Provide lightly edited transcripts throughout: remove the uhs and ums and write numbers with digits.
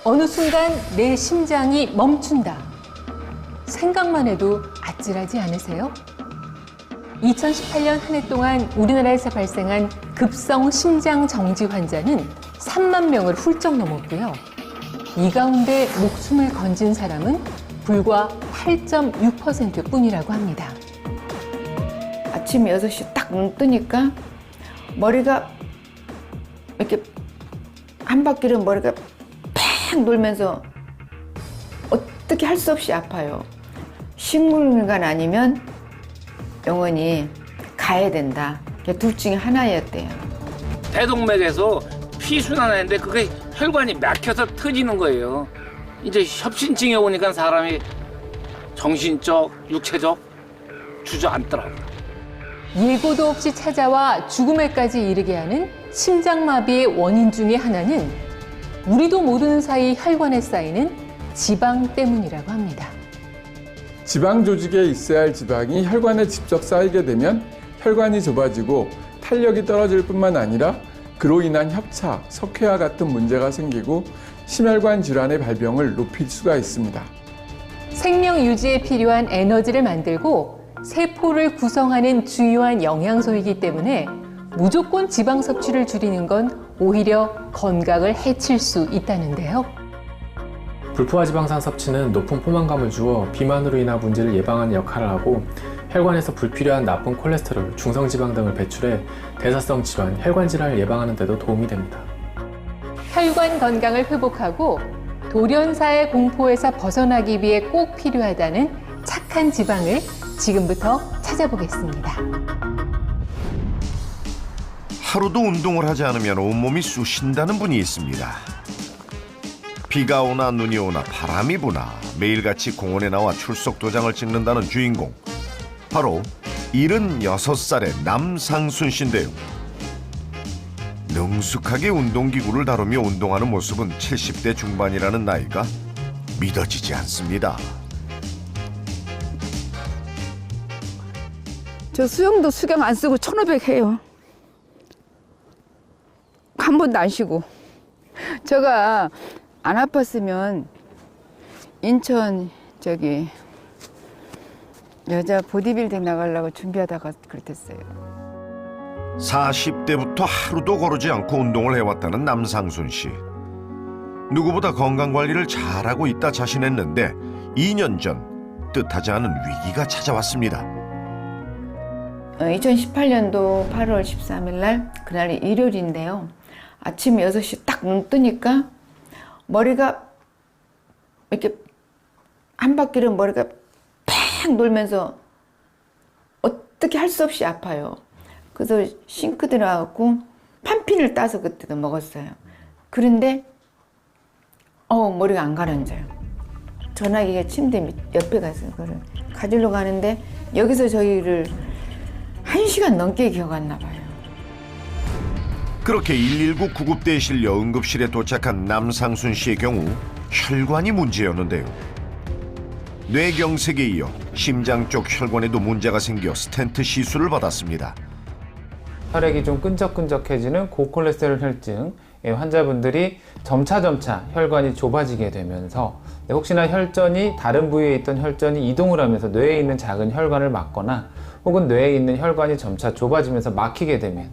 어느 순간 내 심장이 멈춘다. 생각만 해도 아찔하지 않으세요? 2018년 한 해 동안 우리나라에서 발생한 급성 심장 정지 환자는 3만 명을 훌쩍 넘었고요. 이 가운데 목숨을 건진 사람은 불과 8.6% 뿐이라고 합니다. 아침 6시 딱 눈 뜨니까 머리가 이렇게 한 바퀴를 머리가 팍 돌면서 어떻게 할 수 없이 아파요. 식물인간 아니면 영원히 가야 된다. 둘 중에 하나였대요. 대동맥에서 피순환하는데 그게 혈관이 막혀서 터지는 거예요. 이제 협신증에 오니까 사람이 정신적, 육체적 주저앉더라고요. 예고도 없이 찾아와 죽음에까지 이르게 하는 심장마비의 원인 중에 하나는 우리도 모르는 사이 혈관에 쌓이는 지방 때문이라고 합니다. 지방 조직에 있어야 할 지방이 혈관에 직접 쌓이게 되면 혈관이 좁아지고 탄력이 떨어질 뿐만 아니라 그로 인한 협착, 석회와 같은 문제가 생기고 심혈관 질환의 발병을 높일 수가 있습니다. 생명 유지에 필요한 에너지를 만들고 세포를 구성하는 주요한 영양소이기 때문에 무조건 지방 섭취를 줄이는 건 오히려 건강을 해칠 수 있다는데요. 불포화 지방산 섭취는 높은 포만감을 주어 비만으로 인한 문제를 예방하는 역할을 하고 혈관에서 불필요한 나쁜 콜레스테롤, 중성지방 등을 배출해 대사성 질환, 혈관 질환을 예방하는 데도 도움이 됩니다. 혈관 건강을 회복하고 돌연사의 공포에서 벗어나기 위해 꼭 필요하다는 착한 지방을 지금부터 찾아보겠습니다. 하루도 운동을 하지 않으면 온몸이 쑤신다는 분이 있습니다. 비가 오나 눈이 오나 바람이 부나 매일같이 공원에 나와 출석 도장을 찍는다는 주인공. 바로 76살의 남상순 씨인데요. 능숙하게 운동기구를 다루며 운동하는 모습은 70대 중반이라는 나이가 믿어지지 않습니다. 저 수영도 수경 안 쓰고 1,500 해요. 한 번도 안 쉬고. 제가 안 아팠으면 인천 여자 보디빌딩 나가려고 준비하다가 그랬어요. 40대부터 하루도 거르지 않고 운동을 해왔다는 남상순 씨. 누구보다 건강관리를 잘하고 있다 자신했는데 2년 전 뜻하지 않은 위기가 찾아왔습니다. 2018년도 8월 13일 날 그날이 일요일인데요. 아침 6시 딱 눈 뜨니까 머리가 이렇게 한 바퀴를 머리가 팍 돌면서 어떻게 할 수 없이 아파요. 그래서 싱크 들어가고 판핀을 따서 그때도 먹었어요. 그런데 머리가 안 가라앉아요. 전화기가 침대 옆에 가서 그걸 가지러 가는데 여기서 저희를 1시간 넘게 기어갔나 봐요. 그렇게 119 구급대에 실려 응급실에 도착한 남상순 씨의 경우 혈관이 문제였는데요. 뇌경색에 이어 심장 쪽 혈관에도 문제가 생겨 스텐트 시술을 받았습니다. 혈액이 좀 끈적끈적해지는 고콜레스테롤 혈증의 환자분들이 점차 혈관이 좁아지게 되면서 혹시나 혈전이 다른 부위에 있던 혈전이 이동을 하면서 뇌에 있는 작은 혈관을 막거나 혹은 뇌에 있는 혈관이 점차 좁아지면서 막히게 되면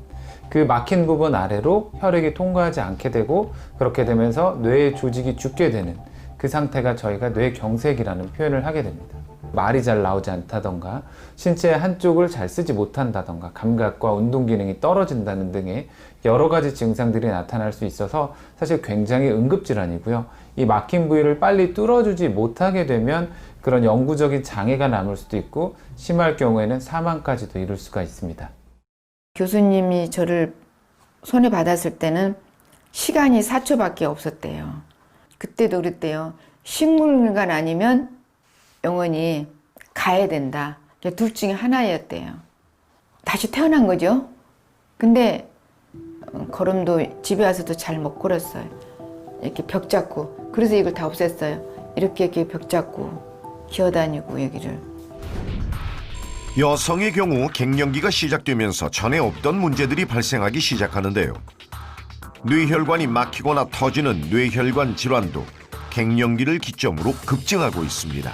그 막힌 부분 아래로 혈액이 통과하지 않게 되고 그렇게 되면서 뇌의 조직이 죽게 되는 그 상태가 저희가 뇌경색이라는 표현을 하게 됩니다. 말이 잘 나오지 않다던가 신체의 한쪽을 잘 쓰지 못한다던가 감각과 운동 기능이 떨어진다는 등의 여러 가지 증상들이 나타날 수 있어서 사실 굉장히 응급질환이고요. 이 막힌 부위를 빨리 뚫어주지 못하게 되면 그런 영구적인 장애가 남을 수도 있고 심할 경우에는 사망까지도 이룰 수가 있습니다. 교수님이 저를 손에 받았을 때는 시간이 4초밖에 없었대요. 그때도 그랬대요. 식물인간 아니면 영원히 가야 된다. 둘 중에 하나였대요. 다시 태어난 거죠. 근데 걸음도 집에 와서도 잘 못 걸었어요. 이렇게 벽 잡고. 그래서 이걸 다 없앴어요. 이렇게 벽 잡고 기어다니고 여기를. 여성의 경우 갱년기가 시작되면서 전에 없던 문제들이 발생하기 시작하는데요. 뇌혈관이 막히거나 터지는 뇌혈관 질환도 갱년기를 기점으로 급증하고 있습니다.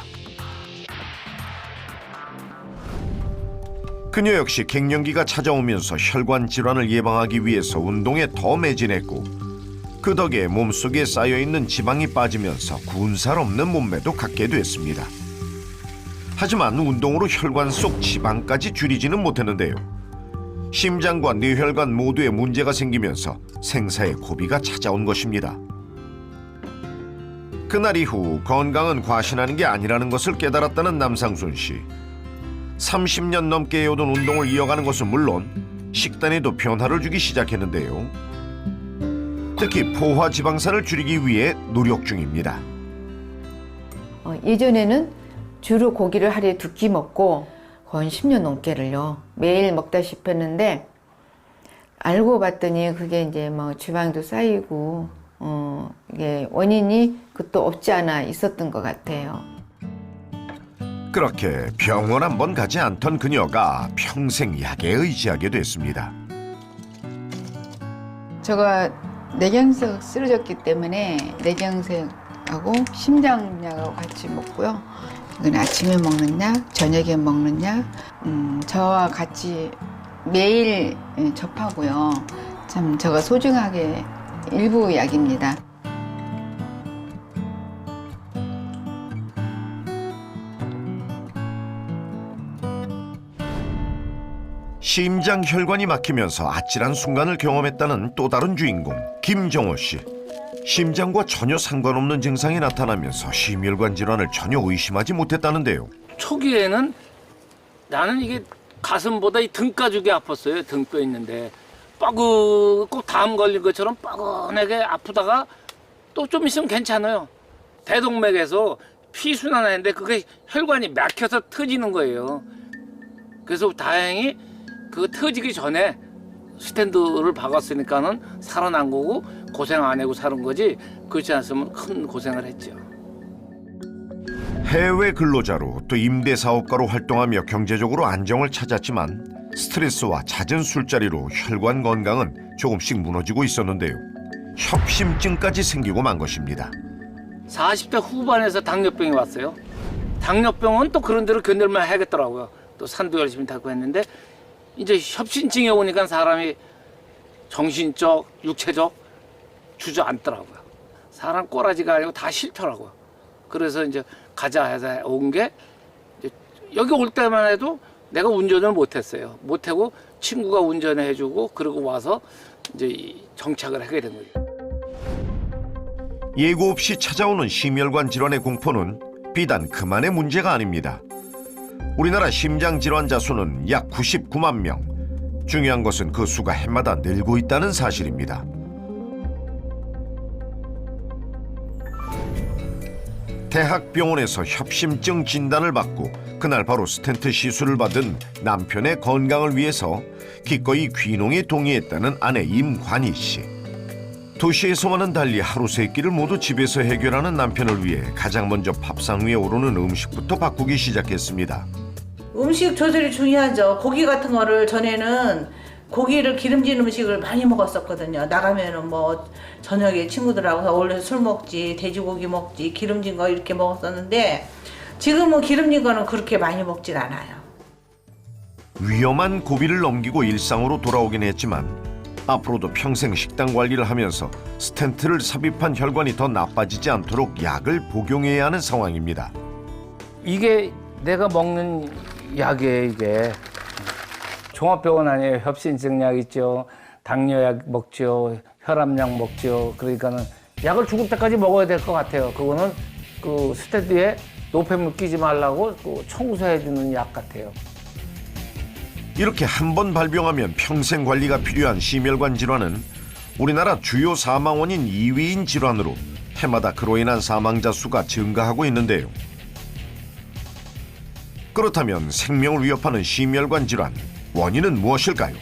그녀 역시 갱년기가 찾아오면서 혈관 질환을 예방하기 위해서 운동에 더 매진했고 그 덕에 몸속에 쌓여있는 지방이 빠지면서 군살 없는 몸매도 갖게 됐습니다. 하지만 운동으로 혈관 속 지방까지 줄이지는 못했는데요. 심장과 뇌혈관 모두에 문제가 생기면서 생사의 고비가 찾아온 것입니다. 그날 이후 건강은 과신하는 게 아니라는 것을 깨달았다는 남상순 씨. 30년 넘게 해오던 운동을 이어가는 것은 물론 식단에도 변화를 주기 시작했는데요. 특히 포화 지방산을 줄이기 위해 노력 중입니다. 예전에는 주로 고기를 하루에 2끼 먹고 거의 10년 넘게를요 매일 먹다시피 했는데 알고 봤더니 그게 이제 뭐 지방도 쌓이고 이게 원인이 그것도 없지 않아 있었던 것 같아요. 그렇게 병원 한 번 가지 않던 그녀가 평생 약에 의지하게 됐습니다. 제가 뇌경색 쓰러졌기 때문에 뇌경색하고 심장약하고 같이 먹고요. 이건 아침에 먹는 약, 저녁에 먹는 약, 저와 같이 매일 접하고요. 참 제가 소중하게 일부 약입니다. 심장 혈관이 막히면서 아찔한 순간을 경험했다는 또 다른 주인공 김정호 씨. 심장과 전혀 상관없는 증상이 나타나면서 심혈관 질환을 전혀 의심하지 못했다는데요. 초기에는 나는 이게 가슴보다 이 등가죽이 아팠어요. 등뼈 있는데 꼭 담 걸린 것처럼 뻐근하게 아프다가 또 좀 있으면 괜찮아요. 대동맥에서 피 순환하는데 그게 혈관이 막혀서 터지는 거예요. 그래서 다행히 그 터지기 전에 스탠드를 박았으니까는 살아난 거고 고생 안 하고 사는 거지 그렇지 않으면 큰 고생을 했죠. 해외 근로자로 또 임대사업가로 활동하며 경제적으로 안정을 찾았지만 스트레스와 잦은 술자리로 혈관 건강은 조금씩 무너지고 있었는데요. 협심증까지 생기고 만 것입니다. 40대 후반에서 당뇨병이 왔어요. 당뇨병은 또 그런 대로 견딜만 해야겠더라고요. 또 산도 열심히 닦고 했는데 이제 협심증이 오니까 사람이 정신적, 육체적 주저앉더라고요. 사람 꼬라지가 아니고 다 싫더라고요. 그래서 이제 가자 해서 온 게 여기 올 때만 해도 내가 운전을 못했어요. 못하고 친구가 운전을 해주고 그러고 와서 이제 정착을 하게 된 거예요. 예고 없이 찾아오는 심혈관 질환의 공포는 비단 그만의 문제가 아닙니다. 우리나라 심장 질환자 수는 약 99만 명. 중요한 것은 그 수가 해마다 늘고 있다는 사실입니다. 대학병원에서 협심증 진단을 받고 그날 바로 스텐트 시술을 받은 남편의 건강을 위해서 기꺼이 귀농에 동의했다는 아내 임관희 씨. 도시에서와는 달리 하루 세 끼를 모두 집에서 해결하는 남편을 위해 가장 먼저 밥상 위에 오르는 음식부터 바꾸기 시작했습니다. 음식 조절이 중요하죠. 고기 같은 거를 전에는 고기를 기름진 음식을 많이 먹었었거든요. 나가면은 뭐 저녁에 친구들하고 어울려서 술 먹지, 돼지고기 먹지, 기름진 거 이렇게 먹었었는데 지금은 기름진 거는 그렇게 많이 먹질 않아요. 위험한 고비를 넘기고 일상으로 돌아오긴 했지만 앞으로도 평생 식단 관리를 하면서 스텐트를 삽입한 혈관이 더 나빠지지 않도록 약을 복용해야 하는 상황입니다. 이게 내가 먹는 약이에요. 이게 종합병원 아니에요. 협심증 약 있죠. 당뇨약 먹죠. 혈압약 먹죠. 그러니까는 약을 죽을 때까지 먹어야 될 것 같아요. 그거는 그 스탠드에 노폐물 끼지 말라고 그 청소해주는 약 같아요. 이렇게 한 번 발병하면 평생 관리가 필요한 심혈관 질환은 우리나라 주요 사망원인 2위인 질환으로 해마다 그로 인한 사망자 수가 증가하고 있는데요. 그렇다면 생명을 위협하는 심혈관 질환, 원인은 무엇일까요?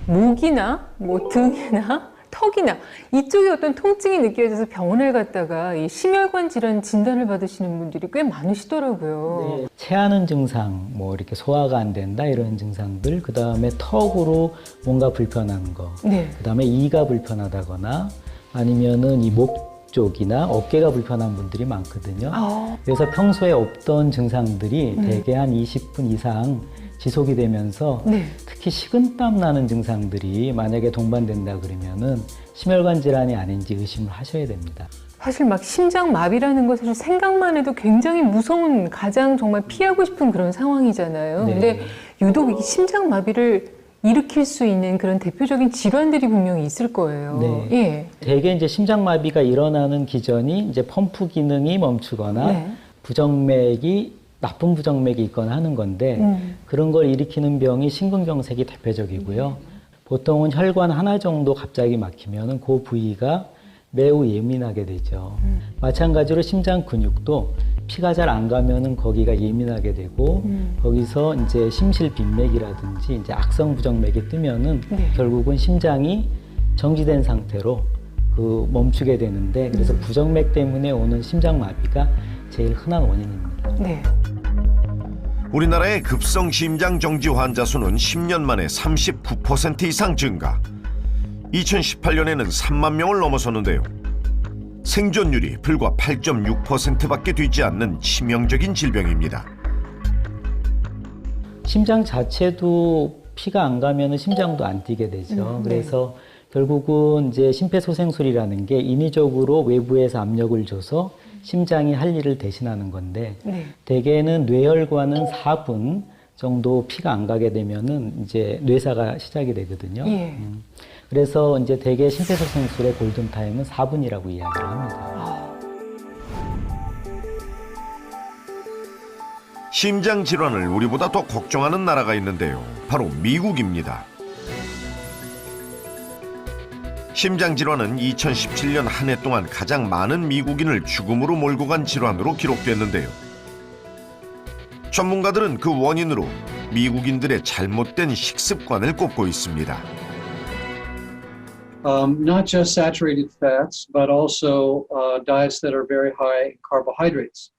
목이나 뭐 등이나 턱이나 이쪽에 어떤 통증이 느껴져서 병원에 갔다가 이 심혈관 질환 진단을 받으시는 분들이 꽤 많으시더라고요. 체하는 증상, 뭐 이렇게 소화가 안 된다 이런 증상들, 그 다음에 턱으로 뭔가 불편한 거, 네. 그 다음에 이가 불편하다거나 아니면은 이 목 쪽이나 어깨가 불편한 분들이 많거든요. 그래서 평소에 없던 증상들이 대개 한 20분 이상 지속이 되면서 특히 식은땀 나는 증상들이 만약에 동반된다 그러면은 심혈관 질환이 아닌지 의심을 하셔야 됩니다. 사실 막 심장마비라는 것을 생각만 해도 굉장히 무서운, 가장 정말 피하고 싶은 그런 상황이잖아요. 네. 근데 유독 이 심장마비를 일으킬 수 있는 그런 대표적인 질환들이 분명히 있을 거예요. 네. 예. 대개 이제 심장마비가 일어나는 기전이 이제 펌프 기능이 멈추거나 나쁜 부정맥이 있거나 하는 건데 그런 걸 일으키는 병이 심근경색이 대표적이고요. 보통은 혈관 하나 정도 갑자기 막히면은 그 부위가 매우 예민하게 되죠. 마찬가지로 심장 근육도 피가 잘 안 가면은 거기가 예민하게 되고 거기서 이제 심실빈맥이라든지 이제 악성 부정맥이 뜨면은 결국은 심장이 정지된 상태로 멈추게 되는데 그래서 부정맥 때문에 오는 심장마비가 제일 흔한 원인입니다. 네. 우리나라의 급성 심장 정지 환자 수는 10년 만에 39% 이상 증가. 2018년에는 3만 명을 넘어섰는데요. 생존율이 불과 8.6%밖에 되지 않는 치명적인 질병입니다. 심장 자체도 피가 안 가면은 심장도 안 뛰게 되죠. 그래서 결국은 이제 심폐소생술이라는 게 인위적으로 외부에서 압력을 줘서 심장이 할 일을 대신하는 건데 대개는 뇌혈관은 4분 정도 피가 안 가게 되면은 이제 뇌사가 시작이 되거든요. 그래서 이제 대개 심폐소생술의 골든타임은 4분이라고 이야기를 합니다. 심장 질환을 우리보다 더 걱정하는 나라가 있는데요. 바로 미국입니다. 심장 질환은 2017년 한 해 동안 가장 많은 미국인을 죽음으로 몰고 간 질환으로 기록됐는데요. 전문가들은 그 원인으로 미국인들의 잘못된 식습관을 꼽고 있습니다. Not just saturated fats, but also diets that are very high in carbohydrates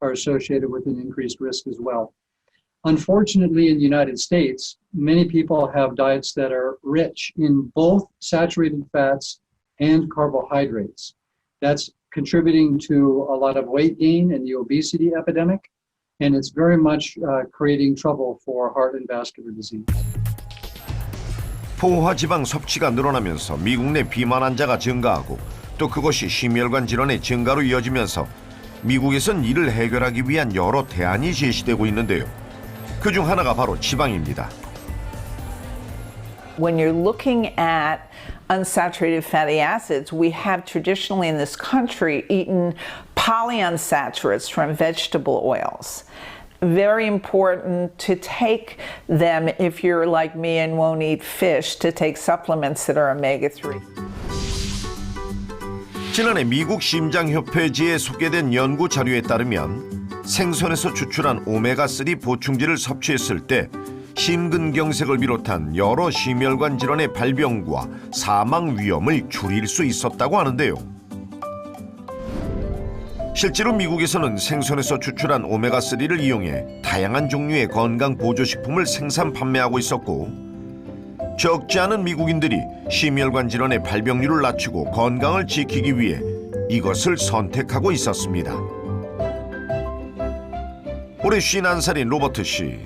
are associated with an increased risk as well. Unfortunately, in the United States, many people have diets that are rich in both saturated fats and carbohydrates. That's contributing to a lot of weight gain and the obesity epidemic, and it's very much creating trouble for heart and vascular disease. 포화지방 섭취가 늘어나면서 미국 내 비만 환자가 증가하고 또 그것이 심혈관 질환의 증가로 이어지면서 미국에선 이를 해결하기 위한 여러 대안이 제시되고 있는데요. 그중 하나가 바로 지방입니다. When you're looking at unsaturated fatty acids, we have traditionally in this country eaten polyunsaturates from vegetable oils. Very important to take them if you're like me and won't eat fish, to take supplements that are omega-3. 지난해 미국 심장협회지에 소개된 연구 자료에 따르면 생선에서 추출한 오메가3 보충제를 섭취했을 때 심근경색을 비롯한 여러 심혈관 질환의 발병과 사망 위험을 줄일 수 있었다고 하는데요. 실제로 미국에서는 생선에서 추출한 오메가3를 이용해 다양한 종류의 건강 보조식품을 생산 판매하고 있었고 적지 않은 미국인들이 심혈관 질환의 발병률을 낮추고 건강을 지키기 위해 이것을 선택하고 있었습니다. 올해 51살인 로버트 씨.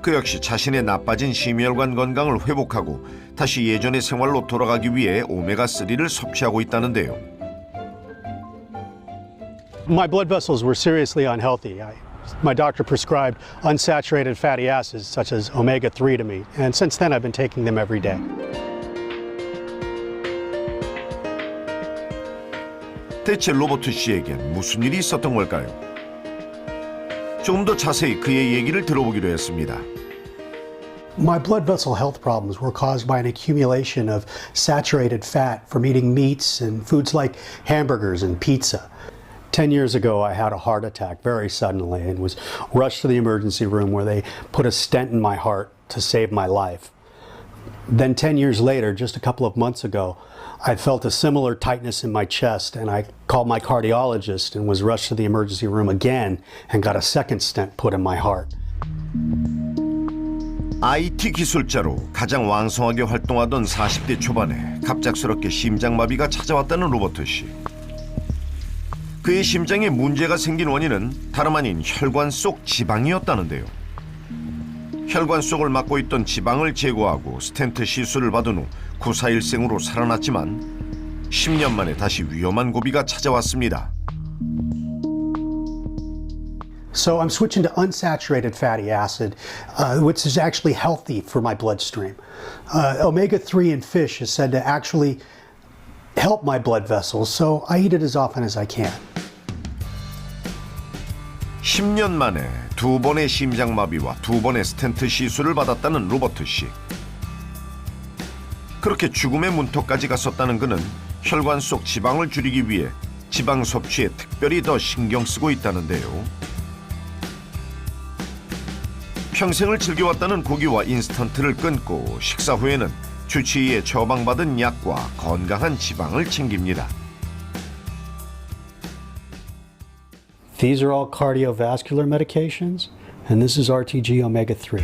그 역시 자신의 나빠진 심혈관 건강을 회복하고 다시 예전의 생활로 돌아가기 위해 오메가3를 섭취하고 있다는데요. My blood vessels were seriously unhealthy. My doctor prescribed unsaturated fatty acids such as omega-3 to me, and since then I've been taking them every day. 대체 로버트 씨에겐 무슨 일이 있었던 걸까요? 조금 더 자세히 그의 얘기를 들어보기로 했습니다. My blood vessel health problems were caused by an accumulation of saturated fat from eating meats and foods like hamburgers and pizza. 10 years ago, I had a heart attack very suddenly and was rushed to the emergency room where they put a stent in my heart to save my life. Then 10 years later, just a couple of months ago, I felt a similar tightness in my chest and I called my cardiologist and was rushed to the emergency room again and got a second stent put in my heart. IT 기술자로 가장 왕성하게 활동하던 40대 초반에 갑작스럽게 심장마비가 찾아왔다는 로버트 씨. 그의 심장에 문제가 생긴 원인은 다름 아닌 혈관 속 지방이었다는데요. 혈관 속을 막고 있던 지방을 제거하고 스텐트 시술을 받은 후 구사일생으로 살아났지만 10년 만에 다시 위험한 고비가 찾아왔습니다. So I'm switching to unsaturated fatty acid, which is actually healthy for my bloodstream. Omega-3 in fish is said to actually help my blood vessels, so I eat it as often as I can. 10년 만에 2번의 심장마비와 2번의 스텐트 시술을 받았다는 로버트 씨. 그렇게 죽음의 문턱까지 갔었다는 그는 혈관 속 지방을 줄이기 위해 지방 섭취에 특별히 더 신경 쓰고 있다는데요. 평생을 즐겨왔다는 고기와 인스턴트를 끊고 식사 후에는 주치의의 처방받은 약과 건강한 지방을 챙깁니다. These are all cardiovascular medications, and this is RTG omega-3.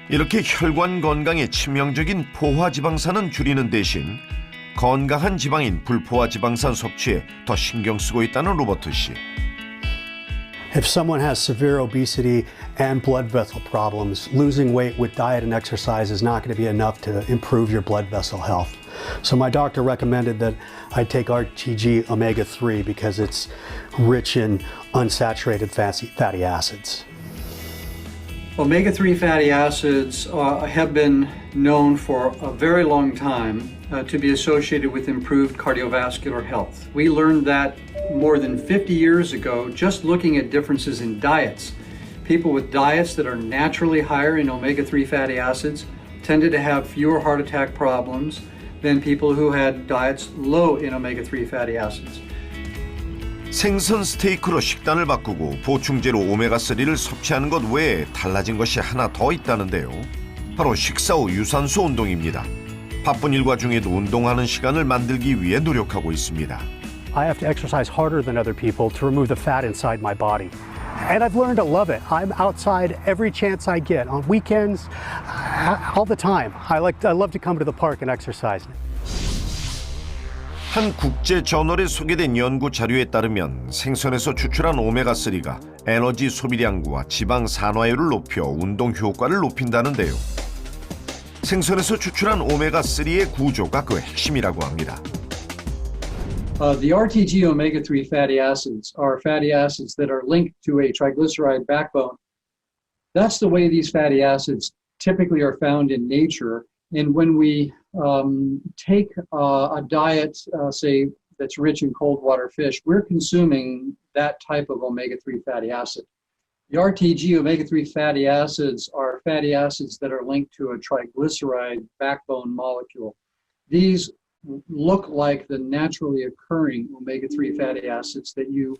이렇게 혈관 건강에 치명적인 포화지방산은 줄이는 대신 건강한 지방인 불포화지방산 섭취에 더 신경 쓰고 있다는 로버트 씨. If someone has severe obesity and blood vessel problems, losing weight with diet and exercise is not going to be enough to improve your blood vessel health. So my doctor recommended that I take RTG omega-3 because it's rich in unsaturated fatty acids. Omega-3 fatty acids have been known for a very long time to be associated with improved cardiovascular health. We learned that more than 50 years ago just looking at differences in diets. People with diets that are naturally higher in omega-3 fatty acids tended to have fewer heart attack problems than people who had diets low in omega-3 fatty acids. 생선 스테이크로 식단을 바꾸고 보충제로 오메가3를 섭취하는 것 외에 달라진 것이 하나 더 있다는데요. 바로 식사 후 유산소 운동입니다. 바쁜 일과 중에도 운동하는 시간을 만들기 위해 노력하고 있습니다. I have to exercise harder than other people to remove the fat inside my body. And I've learned to love it. I'm outside every chance I get, on weekends, all the time. I love to come to the park and exercise. 한 국제 저널에 소개된 연구 자료에 따르면 생선에서 추출한 오메가3가 에너지 소비량과 지방 산화율을 높여 운동 효과를 높인다는데요. 생선에서 추출한 오메가3의 구조가 그 핵심이라고 합니다. The RTG omega-3 fatty acids are fatty acids that are linked to a triglyceride backbone. That's the way these fatty acids typically are found in nature. And when we take a diet, say, that's rich in cold water fish, we're consuming that type of omega-3 fatty acid. The RTG omega-3 fatty acids are fatty acids that are linked to a triglyceride backbone molecule. These look like the naturally occurring omega-3 fatty acids that you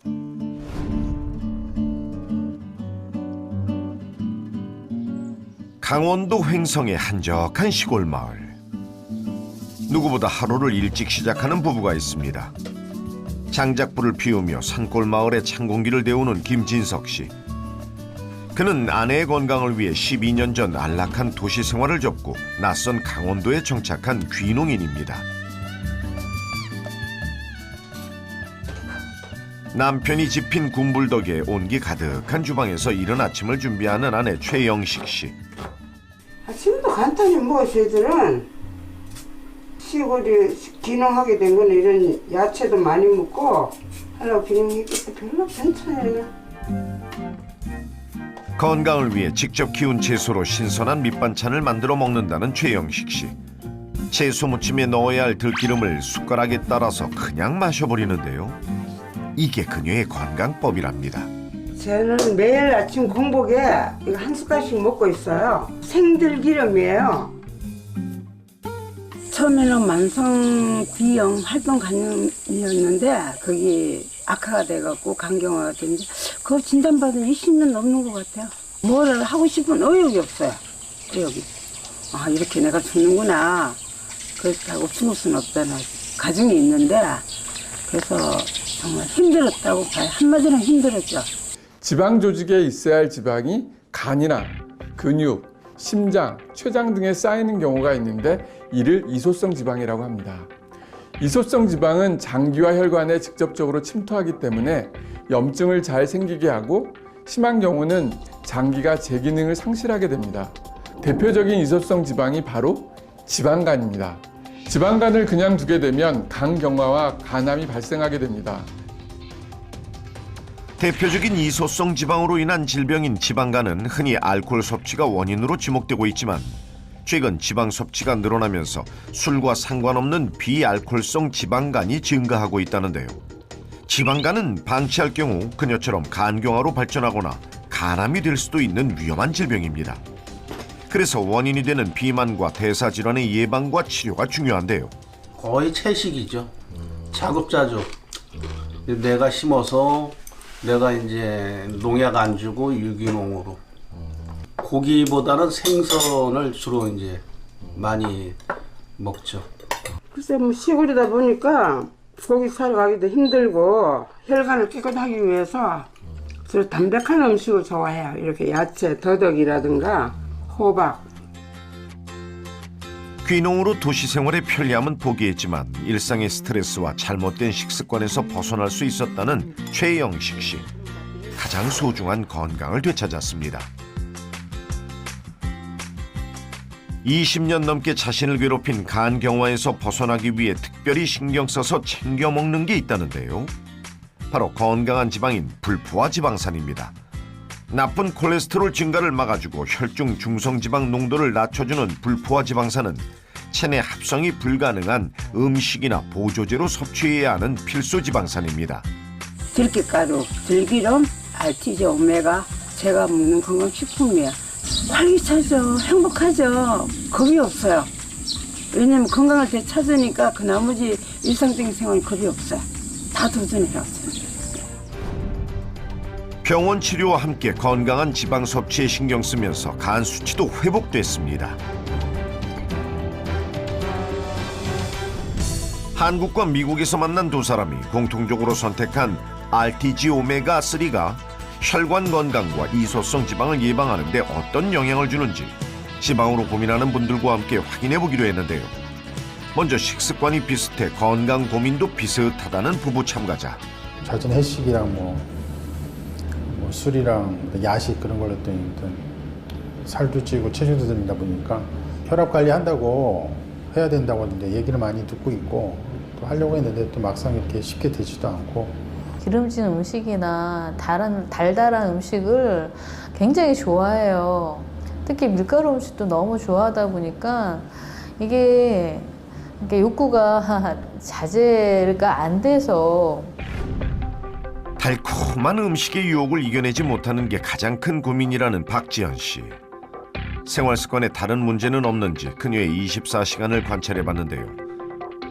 강원도 횡성의 한적한 시골 마을. 누구보다 하루를 일찍 시작하는 부부가 있습니다. 장작불을 피우며 산골 마을의 찬 공기를 데우는 김진석 씨. 그는 아내의 건강을 위해 12년 전 안락한 도시 생활을 접고 낯선 강원도에 정착한 귀농인입니다. 남편이 집힌 군불 덕에 온기 가득한 주방에서 이른 아침을 준비하는 아내 최영식 씨. 아침도 간단히 뭐 저희들은 시골이 기농하게 된 거는 이런 야채도 많이 먹고 하려고 기농했기 때문에 별로 괜찮아요. 건강을 위해 직접 키운 채소로 신선한 밑반찬을 만들어 먹는다는 최영식 씨. 채소 무침에 넣어야 할 들기름을 숟가락에 따라서 그냥 마셔버리는데요. 이게 그녀의 건강법이랍니다. 저는 매일 아침 공복에 이거 한 숟갈씩 먹고 있어요. 생들기름이에요. 처음에는 만성 B형 활동 간염이었는데 그게 악화가 돼갖고 간경화가 됐는데 그거 진단받은 20년 넘는 것 같아요. 뭐를 하고 싶은 의욕이 없어요. 의욕이. 아 이렇게 내가 죽는구나. 그렇다고 죽을 수는 없잖아요. 가정이 있는데 그래서 정말 힘들었다고 봐요. 한마디로 힘들었죠. 지방 조직에 있어야 할 지방이 간이나 근육, 심장, 췌장 등에 쌓이는 경우가 있는데 이를 이소성 지방이라고 합니다. 이소성 지방은 장기와 혈관에 직접적으로 침투하기 때문에 염증을 잘 생기게 하고 심한 경우는 장기가 제 기능을 상실하게 됩니다. 대표적인 이소성 지방이 바로 지방간입니다. 지방간을 그냥 두게 되면 간경화와 간암이 발생하게 됩니다. 대표적인 이소성 지방으로 인한 질병인 지방간은 흔히 알코올 섭취가 원인으로 지목되고 있지만 최근 지방 섭취가 늘어나면서 술과 상관없는 비알코올성 지방간이 증가하고 있다는데요. 지방간은 방치할 경우 그녀처럼 간경화로 발전하거나 간암이 될 수도 있는 위험한 질병입니다. 그래서 원인이 되는 비만과 대사질환의 예방과 치료가 중요한데요. 거의 채식이죠. 자급자족. 내가 심어서 내가 이제 농약 안 주고 유기농으로. 고기보다는 생선을 주로 이제 많이 먹죠. 글쎄 뭐 시골이다 보니까 고기 사러 가기도 힘들고 혈관을 깨끗하기 위해서 주로 담백한 음식을 좋아해요. 이렇게 야채, 더덕이라든가 호박. 귀농으로 도시 생활의 편리함은 포기했지만 일상의 스트레스와 잘못된 식습관에서 벗어날 수 있었다는 최영식 씨. 가장 소중한 건강을 되찾았습니다. 20년 넘게 자신을 괴롭힌 간경화에서 벗어나기 위해 특별히 신경 써서 챙겨 먹는 게 있다는데요. 바로 건강한 지방인 불포화 지방산입니다. 나쁜 콜레스테롤 증가를 막아주고 혈중 중성지방 농도를 낮춰주는 불포화 지방산은 체내 합성이 불가능한 음식이나 보조제로 섭취해야 하는 필수 지방산입니다. 들깨가루, 들기름, RTG, 오메가 제가 먹는 건강식품이에요. 활기차죠. 행복하죠. 겁이 없어요. 왜냐면 건강을 되찾으니까 그 나머지 일상적인 생활에 겁이 없어요. 다 도전해요. 병원 치료와 함께 건강한 지방 섭취에 신경 쓰면서 간 수치도 회복됐습니다. 한국과 미국에서 만난 두 사람이 공통적으로 선택한 RTG 오메가3가 혈관 건강과 이소성 지방을 예방하는 데 어떤 영향을 주는지 지방으로 고민하는 분들과 함께 확인해 보기로 했는데요. 먼저 식습관이 비슷해 건강 고민도 비슷하다는 부부 참가자. 잦은 회식이랑 뭐 술이랑 야식 그런 걸로 또 살도 찌고 체중도 들다 보니까 혈압 관리한다고 해야 된다고 이제 얘기를 많이 듣고 있고 또 하려고 했는데 또 막상 이렇게 쉽게 되지도 않고. 기름진 음식이나 달달한 음식을 굉장히 좋아해요. 특히 밀가루 음식도 너무 좋아하다 보니까 이게 욕구가 자제가 안 돼서 달콤한 음식의 유혹을 이겨내지 못하는 게 가장 큰 고민이라는 박지연 씨. 생활 습관에 다른 문제는 없는지 그녀의 24시간을 관찰해봤는데요.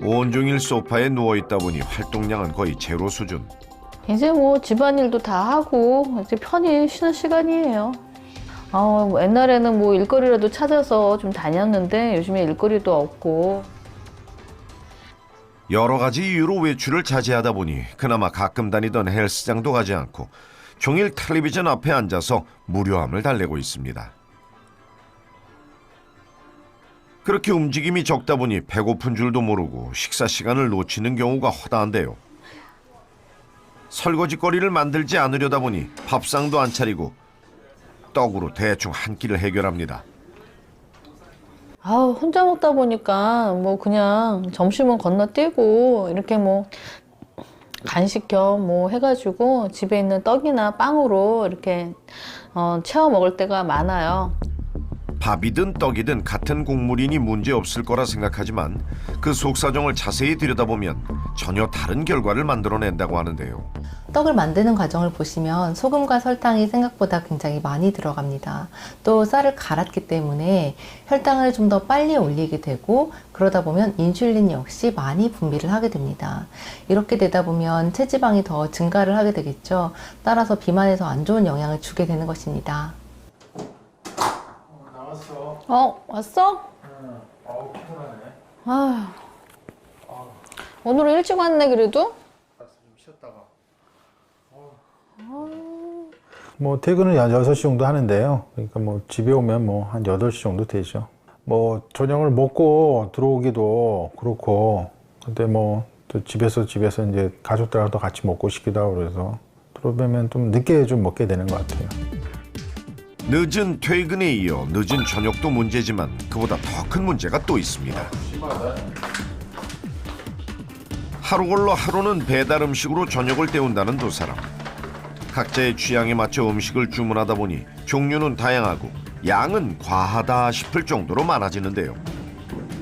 온종일 소파에 누워있다 보니 활동량은 거의 제로 수준. 이제 뭐 집안일도 다 하고 이제 편히 쉬는 시간이에요. 옛날에는 뭐 일거리라도 찾아서 좀 다녔는데 요즘에 일거리도 없고. 여러 가지 이유로 외출을 자제하다 보니 그나마 가끔 다니던 헬스장도 가지 않고 종일 텔레비전 앞에 앉아서 무료함을 달래고 있습니다. 그렇게 움직임이 적다 보니 배고픈 줄도 모르고 식사 시간을 놓치는 경우가 허다한데요. 설거지거리를 만들지 않으려다 보니 밥상도 안 차리고 떡으로 대충 한 끼를 해결합니다. 혼자 먹다 보니까 뭐 그냥 점심은 건너뛰고 이렇게 뭐 간식 겸 뭐 해가지고 집에 있는 떡이나 빵으로 이렇게 채워 먹을 때가 많아요. 밥이든 떡이든 같은 곡물이니 문제없을 거라 생각하지만 그 속사정을 자세히 들여다보면 전혀 다른 결과를 만들어낸다고 하는데요. 떡을 만드는 과정을 보시면 소금과 설탕이 생각보다 굉장히 많이 들어갑니다. 또 쌀을 갈았기 때문에 혈당을 좀 더 빨리 올리게 되고 그러다 보면 인슐린 역시 많이 분비를 하게 됩니다. 이렇게 되다 보면 체지방이 더 증가를 하게 되겠죠. 따라서 비만에서 안 좋은 영향을 주게 되는 것입니다. 왔어? 피곤하네. 오늘은 일찍 왔네 그래도? 뭐 퇴근은 6시 정도 하는데요. 그러니까 뭐 집에 오면 뭐 한 8시 정도 되죠. 뭐 저녁을 먹고 들어오기도 그렇고, 근데 뭐 또 집에서 이제 가족들하고 같이 먹고 싶기도 하고 그래서 들어오면 좀 늦게 좀 먹게 되는 것 같아요. 늦은 퇴근에 이어 늦은 저녁도 문제지만 그보다 더 큰 문제가 또 있습니다. 하루 걸러 하루는 배달 음식으로 저녁을 때운다는 두 사람. 각자의 취향에 맞춰 음식을 주문하다 보니 종류는 다양하고 양은 과하다 싶을 정도로 많아지는데요.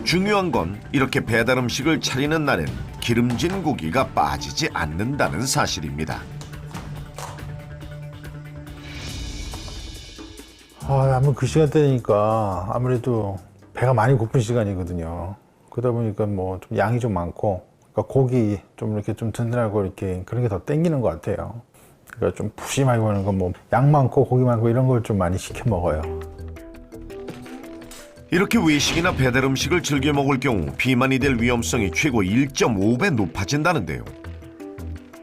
중요한 건 이렇게 배달 음식을 차리는 날엔 기름진 고기가 빠지지 않는다는 사실입니다. 아무래도 그 시간대니까 아무래도 배가 많이 고픈 시간이거든요. 그러다 보니까 뭐 좀 양이 좀 많고, 그러니까 고기 좀 이렇게 좀 든든하고 이렇게 그런 게 더 땡기는 것 같아요. 그러니까 좀 푸짐하게 하는 건 뭐 양 많고 고기 많고 이런 걸 좀 많이 시켜 먹어요. 이렇게 외식이나 배달 음식을 즐겨 먹을 경우 비만이 될 위험성이 최고 1.5배 높아진다는데요.